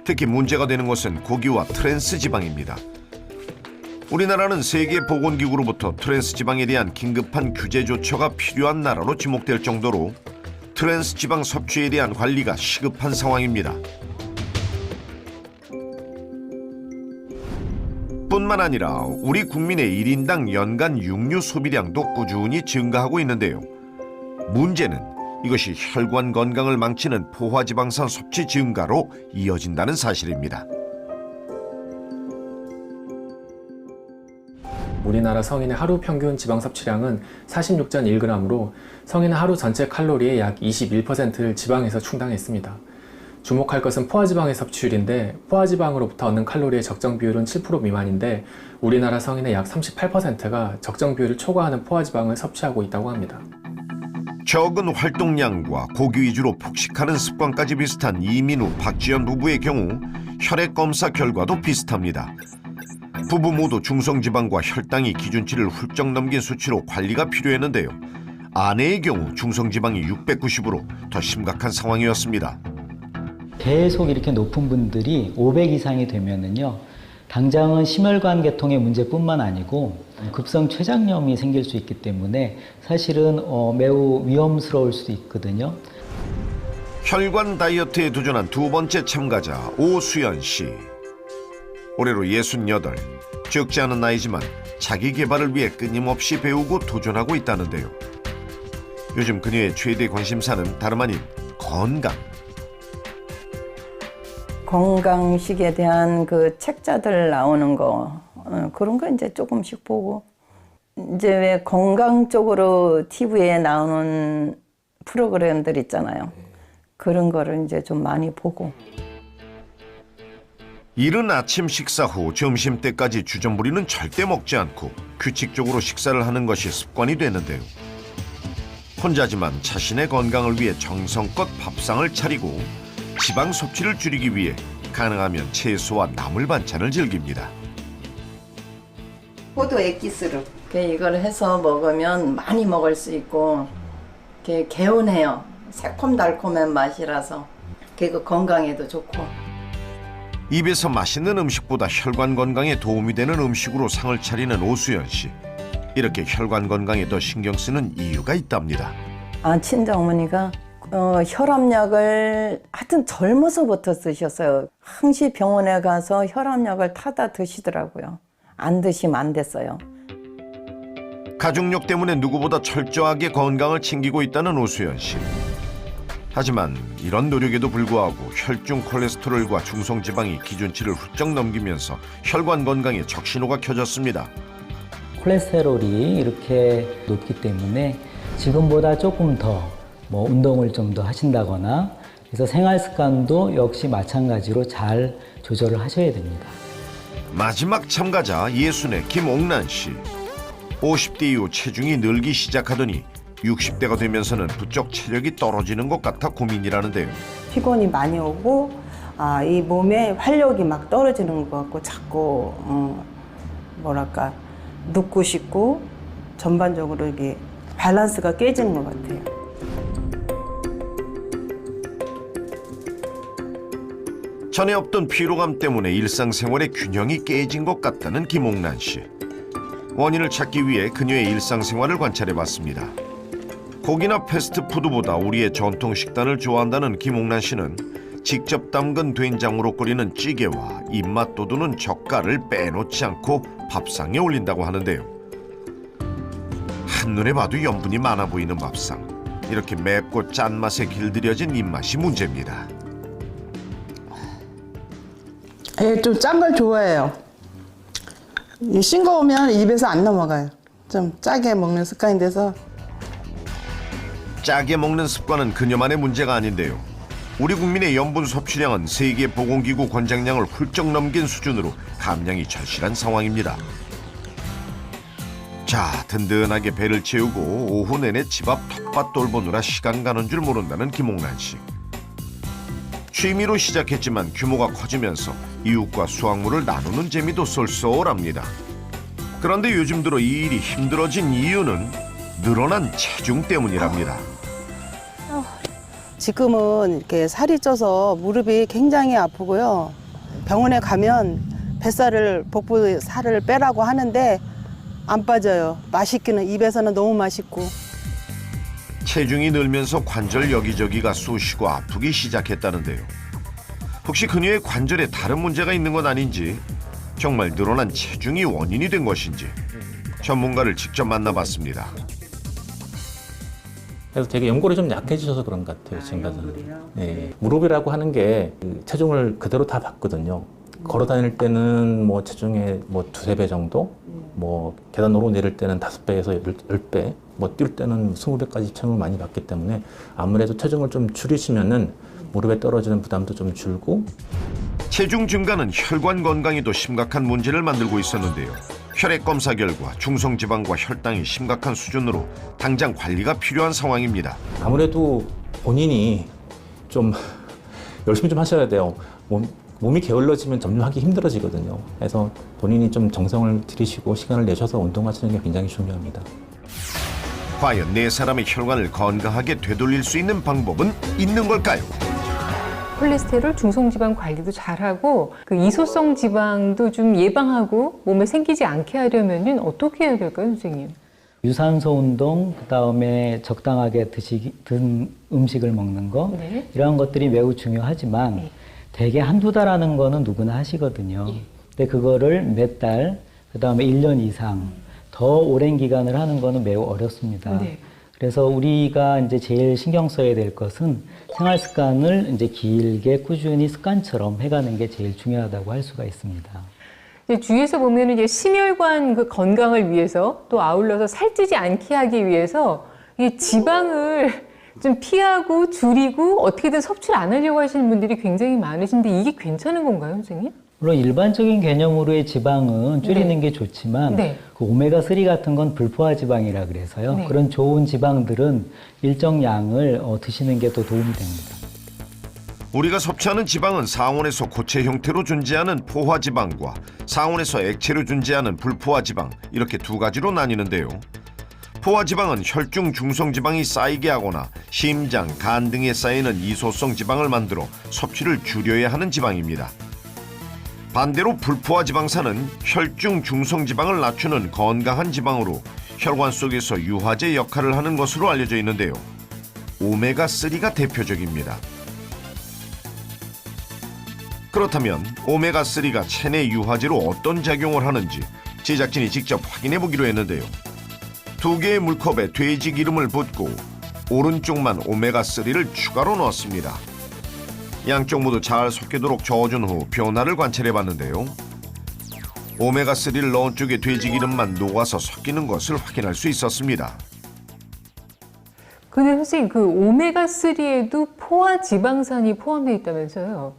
특히 문제가 되는 것은 고기와 트랜스 지방입니다. 우리나라는 세계보건기구로부터 트랜스 지방에 대한 긴급한 규제 조처가 필요한 나라로 지목될 정도로 트랜스 지방 섭취에 대한 관리가 시급한 상황입니다. 뿐만 아니라 우리 국민의 1인당 연간 육류 소비량도 꾸준히 증가하고 있는데요. 문제는 이것이 혈관 건강을 망치는 포화지방산 섭취 증가로 이어진다는 사실입니다. 우리나라 성인의 하루 평균 지방 섭취량은 46.1g으로 성인의 하루 전체 칼로리의 약 21%를 지방에서 충당했습니다. 주목할 것은 포화지방의 섭취율인데 포화지방으로부터 얻는 칼로리의 적정 비율은 7% 미만인데 우리나라 성인의 약 38%가 적정 비율을 초과하는 포화지방을 섭취하고 있다고 합니다. 적은 활동량과 고기 위주로 폭식하는 습관까지 비슷한 이민우, 박지연 부부의 경우 혈액 검사 결과도 비슷합니다. 부부 모두 중성지방과 혈당이 기준치를 훌쩍 넘긴 수치로 관리가 필요했는데요. 아내의 경우 중성지방이 690으로 더 심각한 상황이었습니다. 계속 이렇게 높은 분들이 500 이상이 되면은요, 당장은 심혈관 계통의 문제뿐만 아니고 급성 췌장염이 생길 수 있기 때문에 사실은 매우 위험스러울 수도 있거든요. 혈관 다이어트에 도전한 두 번째 참가자 오수연 씨. 올해로 68, 적지 않은 나이지만 자기 개발을 위해 끊임없이 배우고 도전하고 있다는데요. 요즘 그녀의 최대 관심사는 다름 아닌 건강. 건강식에 대한 그 책자들 나오는 거, 그런 거 이제 조금씩 보고, 이제 왜 건강 쪽으로 TV에 나오는 프로그램들 있잖아요. 그런 거를 이제 좀 많이 보고. 이른 아침 식사 후 점심때까지 주전부리는 절대 먹지 않고 규칙적으로 식사를 하는 것이 습관이 됐는데요. 혼자지만 자신의 건강을 위해 정성껏 밥상을 차리고 지방 섭취를 줄이기 위해 가능하면 채소와 나물 반찬을 즐깁니다. 포도 액기스로 이걸 해서 먹으면 많이 먹을 수 있고 개운해요. 새콤달콤한 맛이라서 그리고 건강에도 좋고. 입에서 맛있는 음식보다 혈관 건강에 도움이 되는 음식으로 상을 차리는 오수연 씨. 이렇게 혈관 건강에 더 신경 쓰는 이유가 있답니다. 친정어머니가 혈압약을 하여튼 젊어서부터 쓰셨어요. 항시 병원에 가서 혈압약을 타다 드시더라고요. 안 드시면 안 됐어요. 가족력 때문에 누구보다 철저하게 건강을 챙기고 있다는 오수연 씨. 하지만 이런 노력에도 불구하고 혈중 콜레스테롤과 중성지방이 기준치를 훌쩍 넘기면서 혈관 건강에 적신호가 켜졌습니다. 콜레스테롤이 이렇게 높기 때문에 지금보다 조금 더 운동을 좀 더 하신다거나, 그래서 생활 습관도 역시 마찬가지로 잘 조절을 하셔야 됩니다. 마지막 참가자 예순의 김옥란 씨. 50대 이후 체중이 늘기 시작하더니 60대가 되면서는 부쩍 체력이 떨어지는 것 같아 고민이라는데요. 피곤이 많이 오고 이 몸에 활력이 막 떨어지는 것 같고 자꾸 뭐랄까 눕고 싶고 전반적으로 이게 밸런스가 깨지는 것 같아요. 전에 없던 피로감 때문에 일상생활의 균형이 깨진 것 같다는 김옥란 씨. 원인을 찾기 위해 그녀의 일상생활을 관찰해봤습니다. 고기나 패스트푸드보다 우리의 전통 식단을 좋아한다는 김옥란 씨는 직접 담근 된장으로 끓이는 찌개와 입맛 돋우는 젓갈을 빼놓지 않고 밥상에 올린다고 하는데요. 한눈에 봐도 염분이 많아 보이는 밥상. 이렇게 맵고 짠맛에 길들여진 입맛이 문제입니다. 예, 좀 짠 걸 좋아해요. 싱거우면 입에서 안 넘어가요. 좀 짜게 먹는 습관이 돼서. 짜게 먹는 습관은 그녀만의 문제가 아닌데요. 우리 국민의 염분 섭취량은 세계보건기구 권장량을 훌쩍 넘긴 수준으로 감량이 절실한 상황입니다. 자, 든든하게 배를 채우고 오후 내내 집 앞 텃밭 돌보느라 시간 가는 줄 모른다는 김옥란 씨. 취미로 시작했지만 규모가 커지면서 이웃과 수확물을 나누는 재미도 쏠쏠합니다. 그런데 요즘 들어 이 일이 힘들어진 이유는 늘어난 체중 때문이랍니다. 지금은 이렇게 살이 쪄서 무릎이 굉장히 아프고요. 병원에 가면 뱃살을 복부 살을 빼라고 하는데 안 빠져요. 맛있기는 입에서는 너무 맛있고. 체중이 늘면서 관절 여기저기가 쑤시고 아프기 시작했다는데요. 혹시 그녀의 관절에 다른 문제가 있는 건 아닌지, 정말 늘어난 체중이 원인이 된 것인지 전문가를 직접 만나봤습니다. 그래서 되게 연골이 좀 약해지셔서 그런 것 같아요, 지금 가서는. 네. 무릎이라고 하는 게 체중을 그대로 다 받거든요. 걸어 다닐 때는 뭐 체중의 뭐 2-3배 정도, 뭐 계단 오르 내릴 때는 5배에서 10배, 뭐 뛸 때는 20배까지 체중을 많이 받기 때문에 아무래도 체중을 좀 줄이시면은 무릎에 떨어지는 부담도 좀 줄고. 체중 증가는 혈관 건강에도 심각한 문제를 만들고 있었는데요. 혈액 검사 결과 중성지방과 혈당이 심각한 수준으로 당장 관리가 필요한 상황입니다. 아무래도 본인이 좀 열심히 좀 하셔야 돼요. 몸이 게을러지면 점점 하기 힘들어지거든요. 그래서 본인이 좀 정성을 들이시고 시간을 내셔서 운동하시는 게 굉장히 중요합니다. 과연 네 사람의 혈관을 건강하게 되돌릴 수 있는 방법은 있는 걸까요? 콜레스테롤, 중성지방 관리도 잘하고 그 이소성 지방도 좀 예방하고 몸에 생기지 않게 하려면은 어떻게 해야 될까요, 선생님? 유산소 운동, 그다음에 적당하게 든 음식을 먹는 거, 네. 이런 것들이 매우 중요하지만 네. 대개 1-2달 하는 거는 누구나 하시거든요. 근데 그거를 몇 달, 그다음에 1년 이상 더 오랜 기간을 하는 거는 매우 어렵습니다. 네. 그래서 우리가 이제 제일 신경 써야 될 것은 생활 습관을 이제 길게 꾸준히 습관처럼 해가는 게 제일 중요하다고 할 수가 있습니다. 이제 주위에서 보면 이제 심혈관 그 건강을 위해서 또 아울러서 살찌지 않게 하기 위해서 이 지방을 좀 피하고 줄이고 어떻게든 섭취를 안 하려고 하시는 분들이 굉장히 많으신데 이게 괜찮은 건가요, 선생님? 물론 일반적인 개념으로의 지방은 줄이는 게 좋지만 네. 그 오메가3 같은 건 불포화 지방이라 그래서요. 네. 그런 좋은 지방들은 일정 양을 드시는 게 더 도움이 됩니다. 우리가 섭취하는 지방은 상온에서 고체 형태로 존재하는 포화 지방과 상온에서 액체로 존재하는 불포화 지방, 이렇게 두 가지로 나뉘는데요. 포화 지방은 혈중 중성 지방이 쌓이게 하거나 심장, 간 등에 쌓이는 이소성 지방을 만들어 섭취를 줄여야 하는 지방입니다. 반대로 불포화 지방산은 혈중 중성 지방을 낮추는 건강한 지방으로 혈관 속에서 유화제 역할을 하는 것으로 알려져 있는데요. 오메가3가 대표적입니다. 그렇다면 오메가3가 체내 유화제로 어떤 작용을 하는지 제작진이 직접 확인해 보기로 했는데요. 2개의 물컵에 돼지 기름을 붓고 오른쪽만 오메가3를 추가로 넣었습니다. 양쪽 모두 잘 섞이도록 저어준 후 변화를 관찰해 봤는데요. 오메가3를 넣은 쪽에 돼지 기름만 녹아서 섞이는 것을 확인할 수 있었습니다. 근데 선생님 그 오메가3에도 포화 지방산이 포함되어 있다면서요?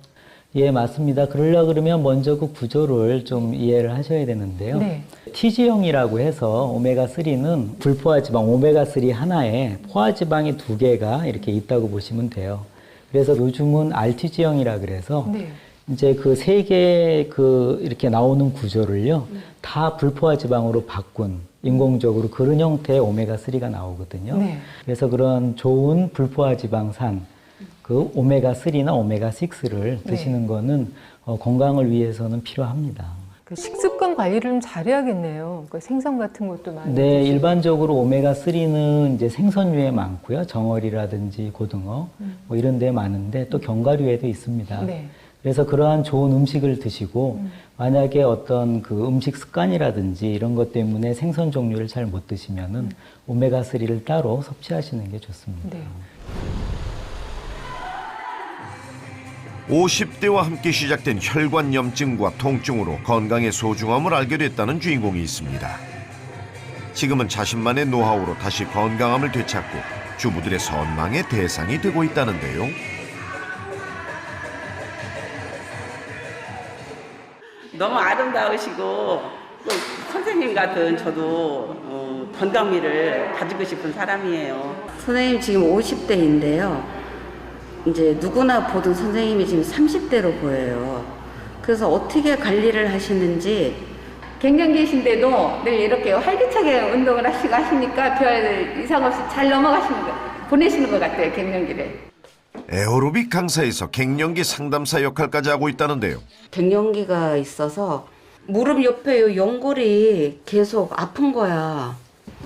예, 맞습니다. 그러면 먼저 그 구조를 좀 이해를 하셔야 되는데요. 네. T지형이라고 해서 오메가3는 불포화 지방 오메가3 하나에 포화 지방이 2개가 이렇게 있다고 보시면 돼요. 그래서 요즘은 RT지형이라 그래서 네. 이제 그 3개 그 이렇게 나오는 구조를요, 다 불포화 지방으로 바꾼 인공적으로 그런 형태의 오메가3가 나오거든요. 네. 그래서 그런 좋은 불포화 지방산, 그 오메가3나 오메가6를 드시는 거는 건강을 위해서는 필요합니다. 그 식습관 관리를 좀 잘해야겠네요. 그 생선 같은 것도 많이. 네, 드시고. 일반적으로 오메가3는 이제 생선류에 많고요. 정어리라든지 고등어 뭐 이런 데 많은데 또 견과류에도 있습니다. 네. 그래서 그러한 좋은 음식을 드시고 만약에 어떤 그 음식 습관이라든지 이런 것 때문에 생선 종류를 잘 못 드시면은 오메가3를 따로 섭취하시는 게 좋습니다. 네. 50대와 함께 시작된 혈관염증과 통증으로 건강의 소중함을 알게 됐다는 주인공이 있습니다. 지금은 자신만의 노하우로 다시 건강함을 되찾고 주부들의 선망의 대상이 되고 있다는데요. 너무 아름다우시고 또 선생님 같은 저도 건강미를 가지고 싶은 사람이에요. 선생님 지금 50대인데요. 이제 누구나 보던 선생님이 지금 30대로 보여요. 그래서 어떻게 관리를 하시는지. 갱년기신데도 늘 이렇게 활기차게 운동을 하시니까 별 이상 없이 잘 보내시는 것 같아요, 갱년기를. 에어로빅 강사에서 갱년기 상담사 역할까지 하고 있다는데요. 갱년기가 있어서 무릎 옆에 요 연골이 계속 아픈 거야.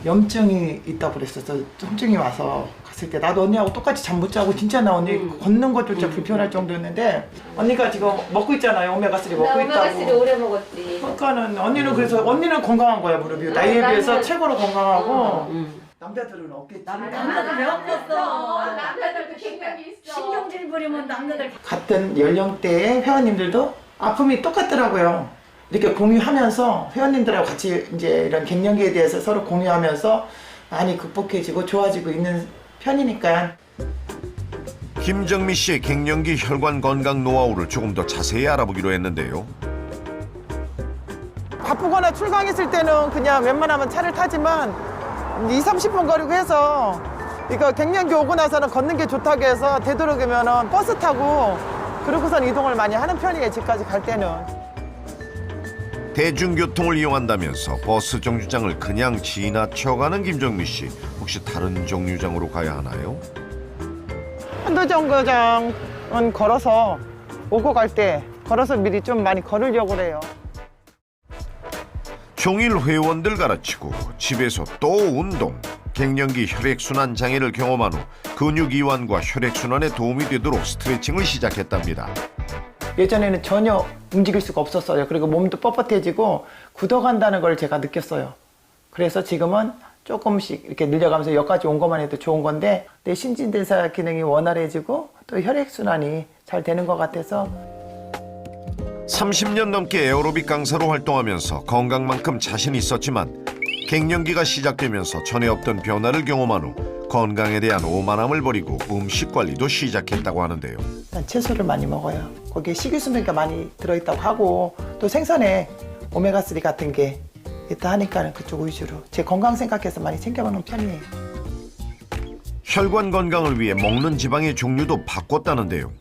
염증이 있다고 그랬었어. 통증이 와서 갔을 때 나도 언니하고 똑같이 잠 못 자고 진짜 나 언니 걷는 것조차 불편할 정도였는데 언니가 지금 먹고 있잖아요. 오메가3 먹고 있다고. 오메가3 오래 먹었지. 그러니까는 언니는 그래서 언니는 건강한 거야 무릎이. 나이에 비해서 최고로 건강하고. 남자들은 없겠지. 남자들 왜 없겠어? 남자들도 갱년기 있어. 신경질 부리면 남자들. 같은 연령대의 회원님들도 아픔이 똑같더라고요. 이렇게 공유하면서 회원님들하고 같이 이제 이런 갱년기에 대해서 서로 공유하면서 많이 극복해지고 좋아지고 있는 편이니까. 김정미 씨의 갱년기 혈관 건강 노하우를 조금 더 자세히 알아보기로 했는데요. 바쁘거나 출강했을 때는 그냥 웬만하면 차를 타지만 20-30분 거리고 해서 이거 갱년기 오고 나서는 걷는 게 좋다고 해서 되도록이면 버스 타고 그러고선 이동을 많이 하는 편이에요. 집까지 갈 때는. 대중교통을 이용한다면서 버스 정류장을 그냥 지나쳐가는 김정미 씨. 혹시 다른 정류장으로 가야 하나요? 한도 정거장은 걸어서 오고 갈 때 걸어서 미리 좀 많이 걸으려고 그래요. 종일 회원들 가르치고 집에서 또 운동. 갱년기 혈액순환 장애를 경험한 후 근육 이완과 혈액순환에 도움이 되도록 스트레칭을 시작했답니다. 예전에는 전혀 움직일 수가 없었어요. 그리고 몸도 뻣뻣해지고 굳어간다는 걸 제가 느꼈어요. 그래서 지금은 조금씩 이렇게 늘려가면서 여기까지 온 것만 해도 좋은 건데 내 신진대사 기능이 원활해지고 또 혈액순환이 잘 되는 것 같아서 30년 넘게 에어로빅 강사로 활동하면서 건강만큼 자신 있었지만 갱년기가 시작되면서 전에 없던 변화를 경험한 후 건강에 대한 오만함을 버리고 음식 관리도 시작했다고 하는데요. 난 채소를 많이 먹어요. 거기에 식이섬유가 많이 들어있다고 하고 또 생선에 오메가3 같은 게 있다 하니까 그쪽 위주로 제 건강 생각해서 많이 챙겨 먹는 편이에요. 혈관 건강을 위해 먹는 지방의 종류도 바꿨다는데요.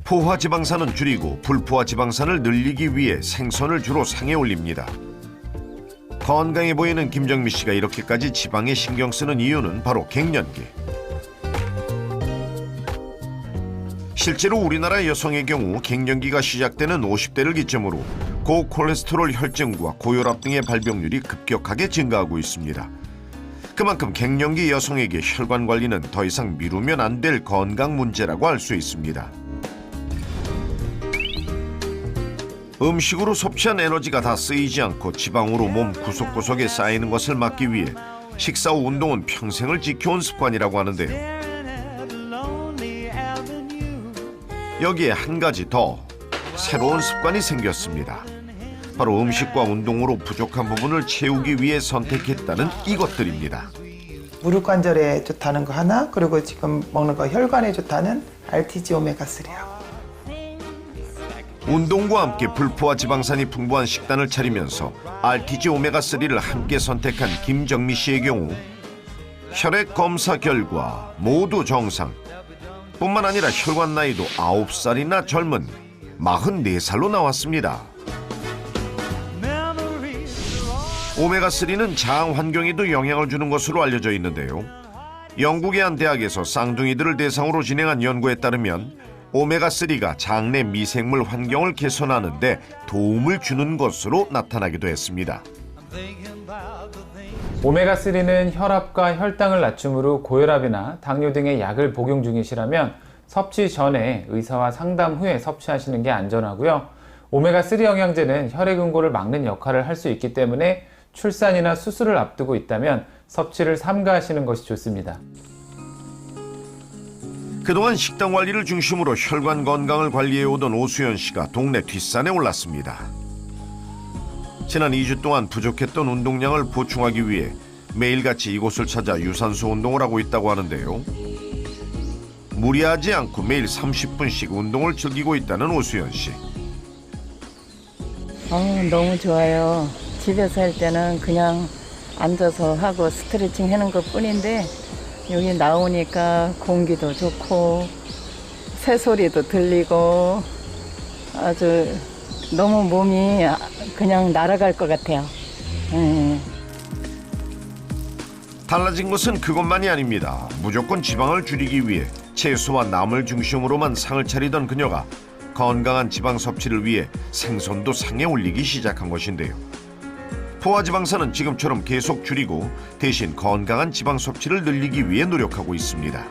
포화 지방산은 줄이고 불포화 지방산을 늘리기 위해 생선을 주로 상에 올립니다. 건강해 보이는 김정미 씨가 이렇게까지 지방에 신경 쓰는 이유는 바로 갱년기. 실제로 우리나라 여성의 경우 갱년기가 시작되는 50대를 기점으로 고콜레스테롤 혈증과 고혈압 등의 발병률이 급격하게 증가하고 있습니다. 그만큼 갱년기 여성에게 혈관 관리는 더 이상 미루면 안 될 건강 문제라고 할 수 있습니다. 음식으로 섭취한 에너지가 다 쓰이지 않고 지방으로 몸 구석구석에 쌓이는 것을 막기 위해 식사 후 운동은 평생을 지켜온 습관이라고 하는데요. 여기에 한 가지 더 새로운 습관이 생겼습니다. 바로 음식과 운동으로 부족한 부분을 채우기 위해 선택했다는 이것들입니다. 무릎 관절에 좋다는 거 하나, 그리고 지금 먹는 거 혈관에 좋다는 RTG 오메가3하고. 운동과 함께 불포화 지방산이 풍부한 식단을 차리면서 RTG 오메가3를 함께 선택한 김정미 씨의 경우 혈액 검사 결과 모두 정상. 뿐만 아니라 혈관 나이도 9살이나 젊은 44살로 나왔습니다. 오메가3는 장 환경에도 영향을 주는 것으로 알려져 있는데요. 영국의 한 대학에서 쌍둥이들을 대상으로 진행한 연구에 따르면 오메가3가 장내 미생물 환경을 개선하는 데 도움을 주는 것으로 나타나기도 했습니다. 오메가3는 혈압과 혈당을 낮춤으로 고혈압이나 당뇨 등의 약을 복용 중이시라면 섭취 전에 의사와 상담 후에 섭취하시는 게 안전하고요. 오메가3 영양제는 혈액응고를 막는 역할을 할 수 있기 때문에 출산이나 수술을 앞두고 있다면 섭취를 삼가하시는 것이 좋습니다. 그동안 식단 관리를 중심으로 혈관 건강을 관리해오던 오수연 씨가 동네 뒷산에 올랐습니다. 지난 2주 동안 부족했던 운동량을 보충하기 위해 매일같이 이곳을 찾아 유산소 운동을 하고 있다고 하는데요. 무리하지 않고 매일 30분씩 운동을 즐기고 있다는 오수연 씨. 너무 좋아요. 집에서 할 때는 그냥 앉아서 하고 스트레칭 하는 것 뿐인데 여기 나오니까 공기도 좋고 새소리도 들리고 아주 너무 몸이 그냥 날아갈 것 같아요. 달라진 것은 그것만이 아닙니다. 무조건 지방을 줄이기 위해 채소와 나물 중심으로만 상을 차리던 그녀가 건강한 지방 섭취를 위해 생선도 상에 올리기 시작한 것인데요. 포화지방산은 지금처럼 계속 줄이고 대신 건강한 지방 섭취를 늘리기 위해 노력하고 있습니다.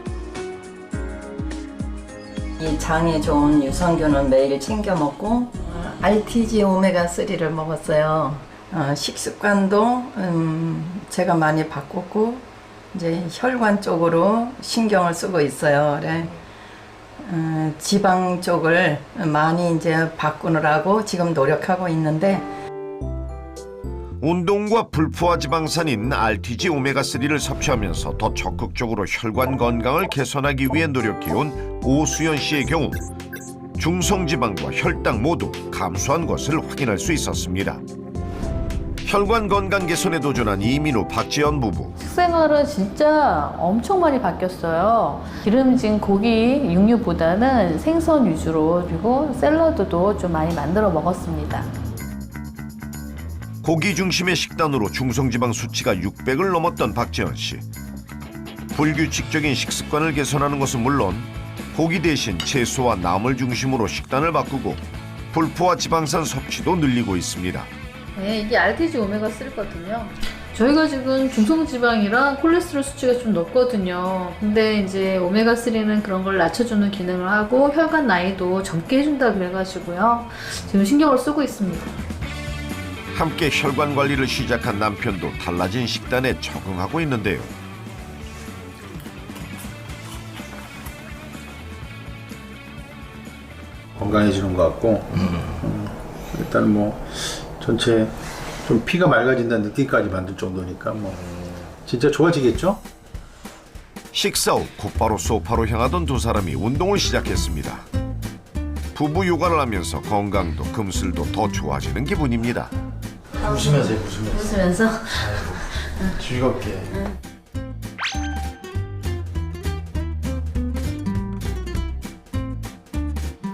이 장에 좋은 유산균은 매일 챙겨 먹고 RTG 오메가3를 먹었어요. 식습관도 제가 많이 바꿨고 이제 혈관 쪽으로 신경을 쓰고 있어요. 그래. 지방 쪽을 많이 이제 바꾸느라고 지금 노력하고 있는데 운동과 불포화지방산인 RTG 오메가3를 섭취하면서 더 적극적으로 혈관 건강을 개선하기 위해 노력해온 오수연 씨의 경우 중성지방과 혈당 모두 감소한 것을 확인할 수 있었습니다. 혈관 건강 개선에 도전한 이민우 박지연 부부. 식생활은 진짜 엄청 많이 바뀌었어요. 기름진 고기, 육류보다는 생선 위주로, 그리고 샐러드도 좀 많이 만들어 먹었습니다. 고기 중심의 식단으로 중성지방 수치가 600을 넘었던 박지연 씨. 불규칙적인 식습관을 개선하는 것은 물론 고기 대신 채소와 나물 중심으로 식단을 바꾸고 불포화 지방산 섭취도 늘리고 있습니다. 네, 이게 RTG 오메가3거든요. 저희가 지금 중성지방이랑 콜레스테롤 수치가 좀 높거든요. 근데 이제 오메가3는 그런 걸 낮춰주는 기능을 하고 혈관 나이도 젊게 해준다 그래가지고요. 지금 신경을 쓰고 있습니다. 함께 혈관 관리를 시작한 남편도 달라진 식단에 적응하고 있는데요. 건강해지는 것 같고 일단 뭐 전체 좀 피가 맑아진다는 느낌까지 만들 정도니까 뭐 진짜 좋아지겠죠? 식사 후 곧바로 소파로 향하던 두 사람이 운동을 시작했습니다. 부부 요가를 하면서 건강도 금슬도 더 좋아지는 기분입니다. 웃으면서 웃으면서 즐겁게.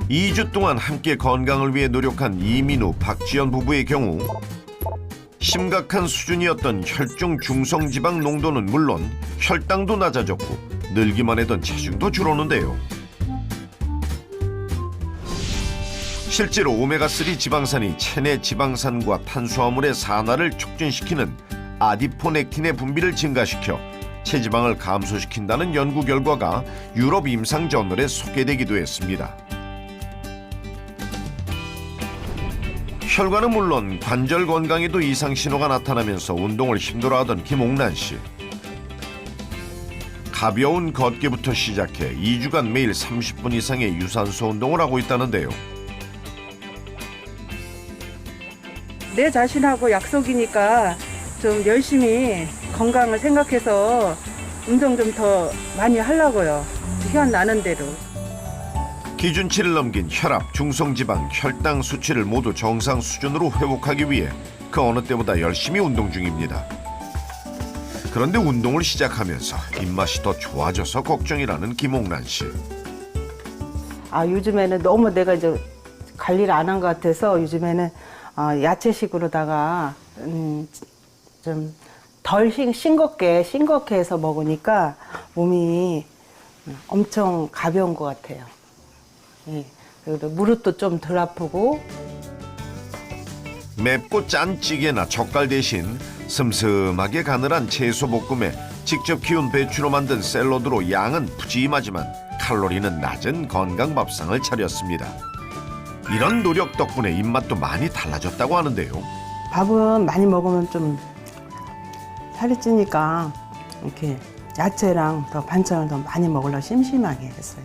2주 동안 함께 건강을 위해 노력한 이민우, 박지연 부부의 경우 심각한 수준이었던 혈중 중성지방 농도는 물론 혈당도 낮아졌고 늘기만 하던 체중도 줄었는데요. 실제로 오메가3 지방산이 체내 지방산과 탄수화물의 산화를 촉진시키는 아디포넥틴의 분비를 증가시켜 체지방을 감소시킨다는 연구 결과가 유럽 임상 저널에 소개되기도 했습니다. 혈관은 물론 관절 건강에도 이상 신호가 나타나면서 운동을 힘들어하던 김옥란 씨. 가벼운 걷기부터 시작해 2주간 매일 30분 이상의 유산소 운동을 하고 있다는데요. 내 자신하고 약속이니까 좀 열심히 건강을 생각해서 운동 좀 더 많이 하려고요. 희한 나는 대로. 기준치를 넘긴 혈압, 중성지방, 혈당 수치를 모두 정상 수준으로 회복하기 위해 그 어느 때보다 열심히 운동 중입니다. 그런데 운동을 시작하면서 입맛이 더 좋아져서 걱정이라는 김옥란 씨. 요즘에는 너무 내가 이제 관리를 안 한 것 같아서 요즘에는 야채식으로다가 좀 덜 싱겁게 해서 먹으니까 몸이 엄청 가벼운 것 같아요. 예. 그리고 무릎도 좀 덜 아프고. 맵고 짠 찌개나 젓갈 대신 슴슴하게 가늘한 채소 볶음에 직접 키운 배추로 만든 샐러드로 양은 푸짐하지만 칼로리는 낮은 건강 밥상을 차렸습니다. 이런 노력 덕분에 입맛도 많이 달라졌다고 하는데요. 밥은 많이 먹으면 좀 살이 찌니까 이렇게 야채랑 더 반찬을 더 많이 먹으려고 심심하게 했어요.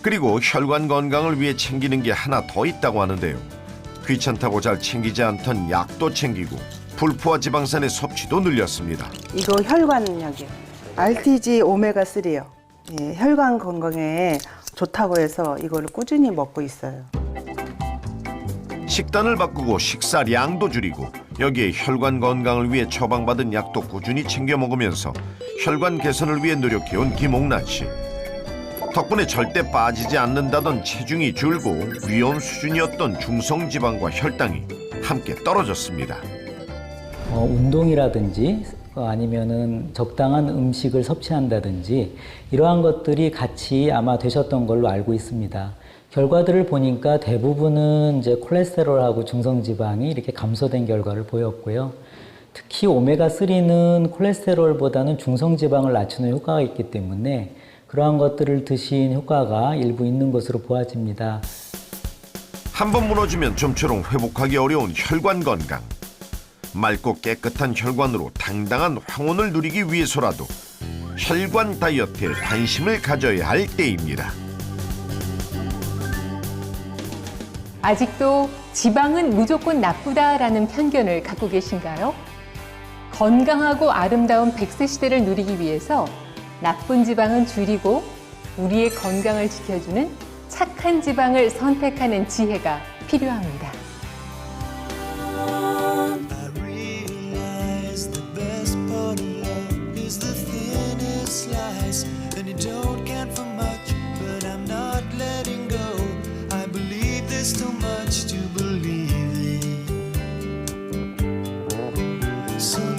그리고 혈관 건강을 위해 챙기는 게 하나 더 있다고 하는데요. 귀찮다고 잘 챙기지 않던 약도 챙기고 불포화 지방산의 섭취도 늘렸습니다. 이거 혈관약이요. RTG 오메가3요. 예, 혈관 건강에 좋다고 해서 이걸 꾸준히 먹고 있어요. 식단을 바꾸고 식사량도 줄이고 여기에 혈관 건강을 위해 처방받은 약도 꾸준히 챙겨 먹으면서 혈관 개선을 위해 노력해온 김옥란 씨. 덕분에 절대 빠지지 않는다던 체중이 줄고 위험 수준이었던 중성지방과 혈당이 함께 떨어졌습니다. 운동이라든지 아니면은 적당한 음식을 섭취한다든지 이러한 것들이 같이 아마 되셨던 걸로 알고 있습니다. 결과들을 보니까 대부분은 이제 콜레스테롤하고 중성지방이 이렇게 감소된 결과를 보였고요. 특히 오메가3는 콜레스테롤보다는 중성지방을 낮추는 효과가 있기 때문에 그러한 것들을 드신 효과가 일부 있는 것으로 보아집니다. 한번 무너지면 좀처럼 회복하기 어려운 혈관 건강. 맑고 깨끗한 혈관으로 당당한 황혼을 누리기 위해서라도 혈관 다이어트에 관심을 가져야 할 때입니다. 아직도 지방은 무조건 나쁘다라는 편견을 갖고 계신가요? 건강하고 아름다운 100세 시대를 누리기 위해서 나쁜 지방은 줄이고 우리의 건강을 지켜주는 착한 지방을 선택하는 지혜가 필요합니다. So